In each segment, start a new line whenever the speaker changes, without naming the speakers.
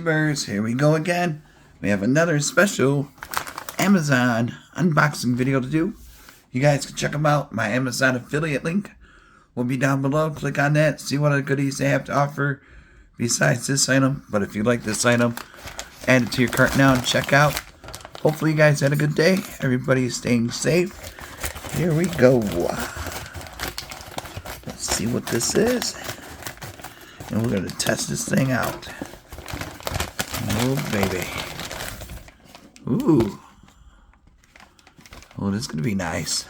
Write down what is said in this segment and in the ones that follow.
YouTubers, here we go again. We have another special Amazon unboxing video to do. You guys can check them out. My Amazon affiliate link will be down below. Click on that, see what other goodies they have to offer besides this item. But if you like this item, add it to your cart now and check out. Hopefully you guys had a good day. Everybody's staying safe. Here we go. Let's see what this is. And we're going to test this thing out. Oh, baby. Ooh. Oh, this is going to be nice.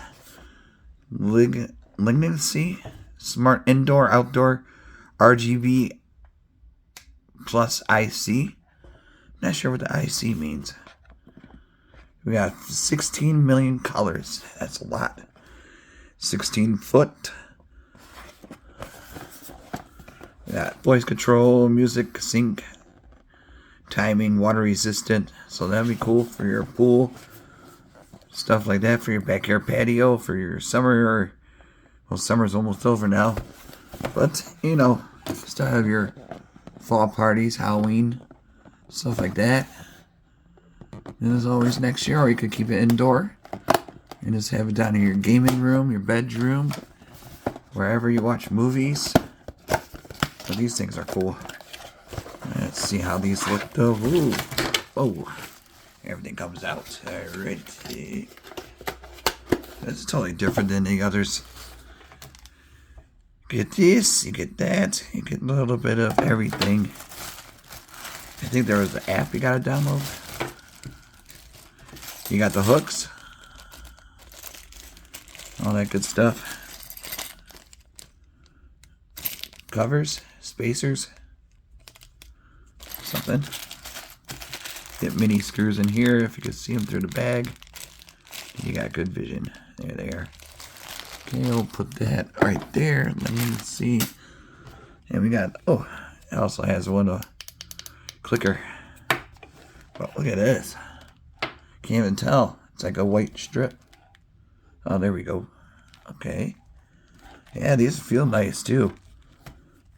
Ligency Smart Indoor Outdoor RGB plus IC. Not sure what the IC means. We got 16 million colors. That's a lot. 16 foot. We got voice control, music sync, timing, water resistant. So that'd be cool for your pool. Stuff like that for your backyard patio, for your summer. Well, summer's almost over now. But, you know, still have your fall parties, Halloween, stuff like that. And as always, next year, or you could keep it indoor and just have it down in your gaming room, your bedroom, wherever you watch movies. So these things are cool. Let's see how these look though. Ooh. Oh, everything comes out. Alright. That's totally different than the others. You get this, you get that, you get a little bit of everything. I think there was an app you gotta download. You got the hooks, all that good stuff. Covers, spacers, something. Get mini screws in here if you can see them through the bag. You got good vision. There they are. Okay, we'll put that right there. Let me see. And we got, oh, it also has one clicker. But look at this. Can't even tell. It's like a white strip. Oh, there we go. Okay. Yeah, these feel nice too.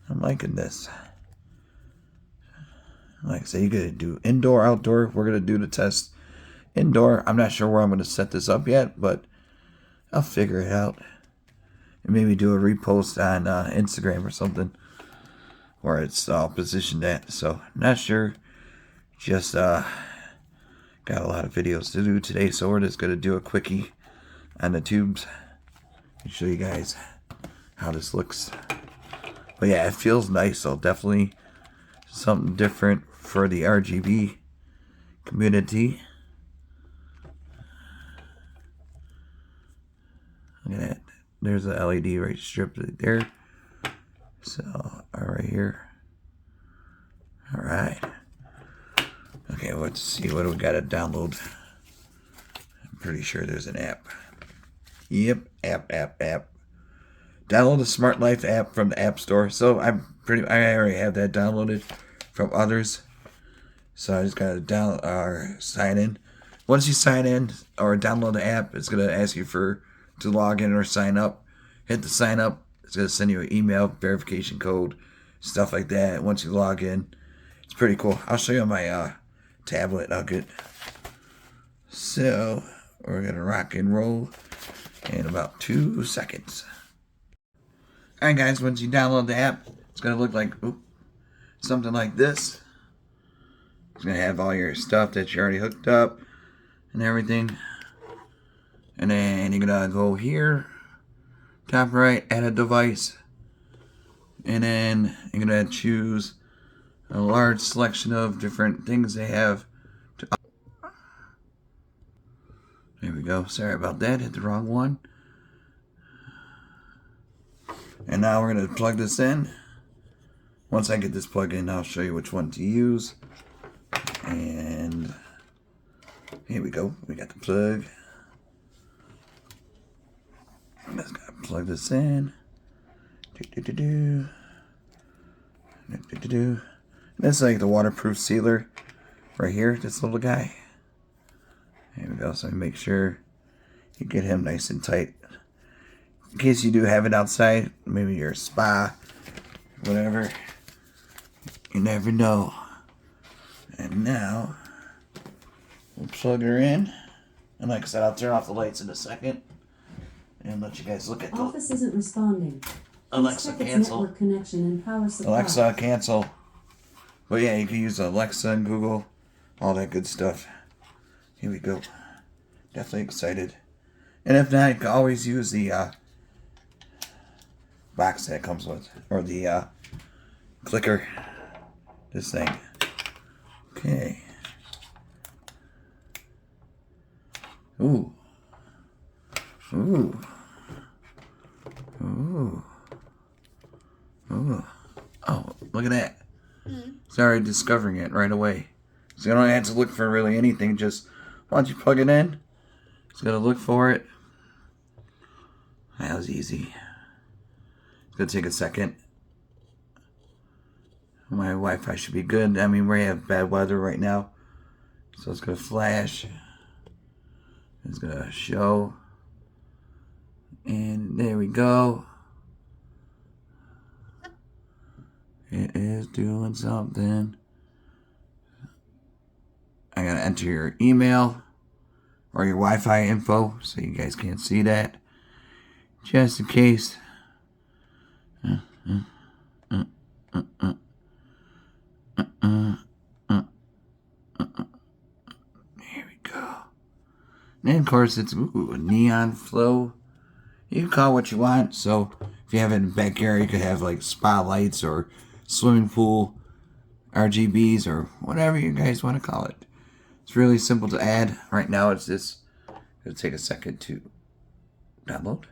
I'm liking this. Like I say, you could do indoor, outdoor. We're going to do the test indoor. I'm not sure where I'm going to set this up yet, but I'll figure it out. And maybe do a repost on Instagram or something where it's all positioned at. So, not sure. Just got a lot of videos to do today, so we're just going to do a quickie on the tubes and show you guys how this looks. But yeah, it feels nice, so definitely something different for the RGB community. Look at that. There's a LED right strip right there. So, right here. Alright. Okay, let's see what we got to download. I'm pretty sure there's an app. Yep, app. Download the Smart Life app from the App Store. So I already have that downloaded from others. So I just gotta sign in. Once you sign in or download the app, it's gonna ask you to log in or sign up. Hit the sign up. It's gonna send you an email, verification code, stuff like that. Once you log in, it's pretty cool. I'll show you on my tablet. I'll get. So we're gonna rock and roll in about 2 seconds. Alright guys, once you download the app, it's going to look like something like this. It's going to have all your stuff that you already hooked up and everything. And then you're going to go here, top right, add a device. And then you're going to choose a large selection of different things they have. There we go. Sorry about that. Hit the wrong one. And now we're going to plug this in. Once I get this plugged in, I'll show you which one to use. And here we go. We got the plug. I'm just going to plug this in. That's like the waterproof sealer right here. This little guy. There we go. So make sure you get him nice and tight. In case you do have it outside, maybe your spa, whatever. You never know. And now we'll plug her in. And like I said, I'll turn off the lights in a second and let you guys look at the
office isn't responding.
Alexa cancel.
Network connection and power supply.
Alexa cancel. But yeah, you can use Alexa and Google, all that good stuff. Here we go. Definitely excited. And if not, you can always use the box that it comes with, or the clicker. This thing. Okay. Ooh. Ooh. Ooh. Ooh. Oh, look at that. Sorry, discovering it right away. So you don't have to look for really anything. Just once you plug it in, it's going to look for it. That was easy. It's going to take a second. My Wi-Fi should be good. I mean, we have bad weather right now. So it's going to flash. It's going to show. And there we go. It is doing something. I gotta enter your email or your Wi-Fi info so you guys can't see that. Just in case. There we go. And of course it's a neon flow. You can call it what you want. So if you have it in the backyard, you could have like spotlights or swimming pool, RGBs, or whatever you guys want to call it. It's really simple to add. Right now it's just it'll take a second to download.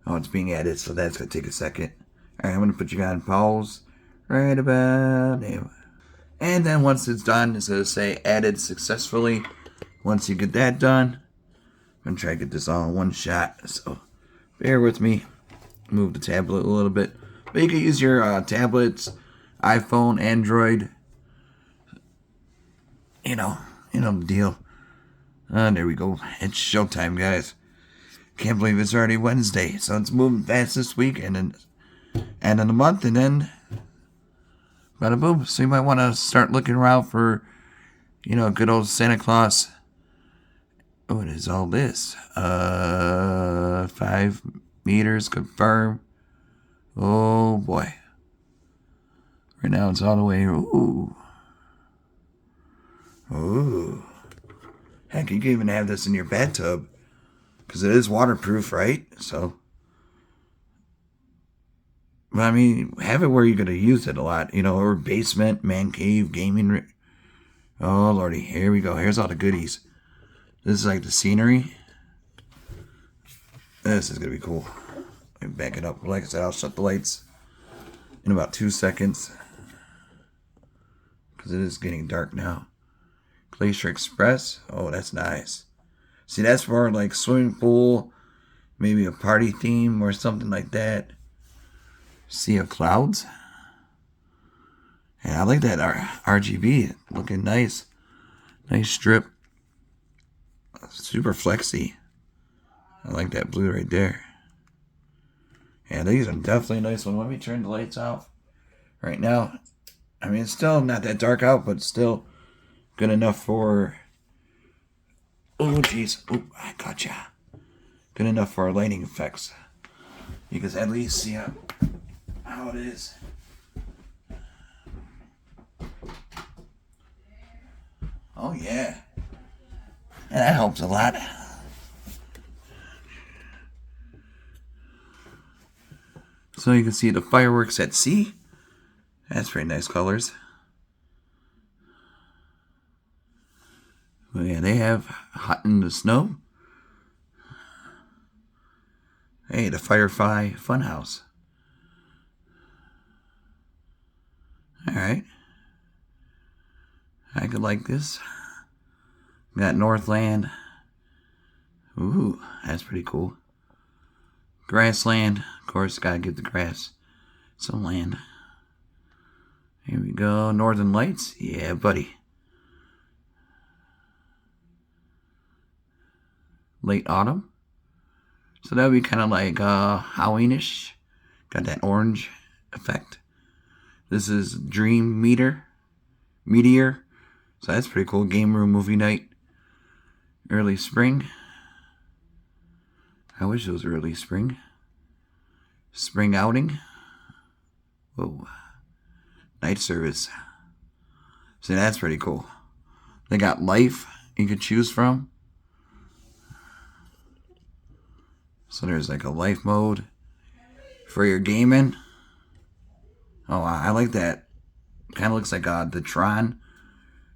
Oh, it's being added, so that's gonna take a second. Alright, I'm gonna put you on pause right about now. And then once it's done, it's gonna say added successfully. Once you get that done, I'm gonna try to get this all in one shot, so bear with me. Move the tablet a little bit, but you can use your tablets, iPhone, Android. You know the deal. There we go. It's showtime, guys. Can't believe it's already Wednesday, so it's moving fast this week, and then end of the month, and then bada boom. So you might want to start looking around for, good old Santa Claus. What is all this? 5 meters confirm. Oh boy. Right now it's all the way. Ooh. Ooh. Heck, you can even have this in your bathtub. Because it is waterproof, right? So. But I mean, have it where you're going to use it a lot. Or basement, man cave, gaming. Oh lordy. Here we go. Here's all the goodies. This is like the scenery. This is going to be cool. Let me back it up. Like I said, I'll shut the lights in about 2 seconds. Because it is getting dark now. Glacier Express. Oh, that's nice. See, that's for like swimming pool. Maybe a party theme or something like that. Sea of Clouds. Yeah, I like that RGB. Looking nice. Nice strip. Super flexy. I like that blue right there. Yeah, these are definitely a nice one. Let me turn the lights off right now. I mean, it's still not that dark out, but still good enough for... Oh, jeez. Oh, I gotcha. Good enough for our lighting effects. You can at least see how it is. Oh, yeah. And that helps a lot. So you can see the fireworks at sea. That's pretty nice colors. Well, yeah, they have hot in the snow. Hey, the Firefly Funhouse. Alright. I could like this. Got Northland. Ooh, that's pretty cool. Grassland. Of course, gotta give the grass some land. Here we go. Northern Lights. Yeah, buddy. Late autumn. So that would be kind of like Halloweenish. Got that orange effect. This is Dream Meteor. So that's pretty cool. Game room movie night. Early spring. I wish it was early spring. Spring outing. Whoa. Night service. See, that's pretty cool. They got life you could choose from. So there's like a life mode for your gaming. Oh, I like that. Kind of looks like the Tron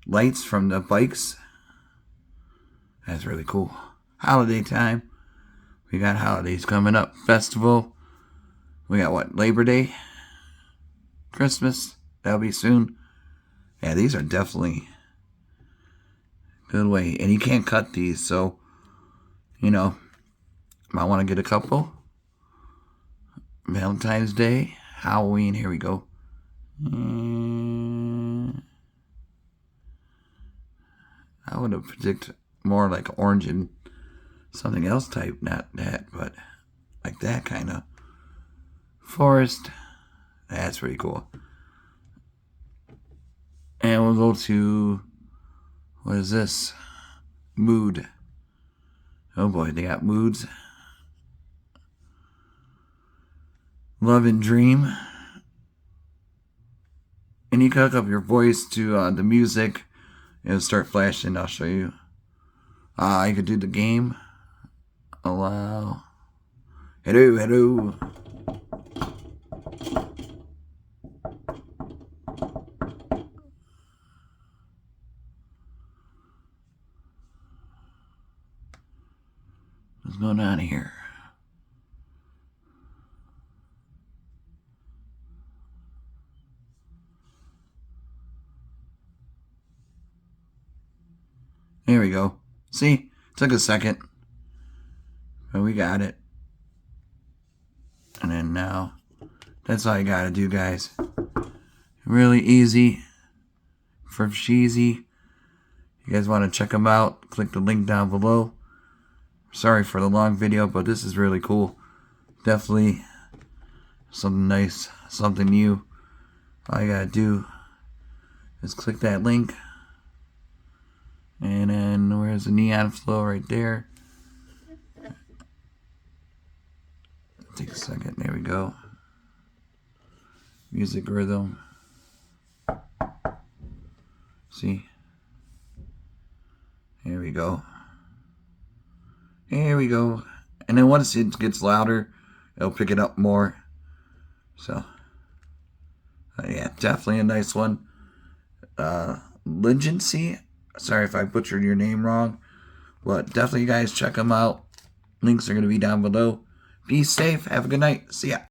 lights from the bikes. That's really cool. Holiday time. We got holidays coming up. Festival. We got what? Labor Day? Christmas. That'll be soon. Yeah, these are definitely good way. And you can't cut these, so, you know, might want to get a couple. Valentine's Day. Halloween. Here we go. I would have predicted more like orange and something else type, not that, but like that kind of forest. That's pretty cool. And we'll go to, what is this? Mood. Oh boy, they got moods. Love and Dream. And you can hook up your voice to the music. It'll start flashing. I'll show you. You could do the game. Allow. Hello. What's going on here? There we go. See? Took a second. But we got it. And then now, that's all you gotta do, guys. Really easy. For cheesy. You guys want to check them out, click the link down below. Sorry for the long video, but this is really cool. Definitely something nice, something new. All you gotta do is click that link. And then where's the neon flow? Right there. Take a second. There we go. Music rhythm. See? Here we go. Here we go. And then once it gets louder, it'll pick it up more. So, yeah, definitely a nice one. Ligency. Sorry if I butchered your name wrong. But definitely, you guys, check them out. Links are going to be down below. Be safe. Have a good night. See ya.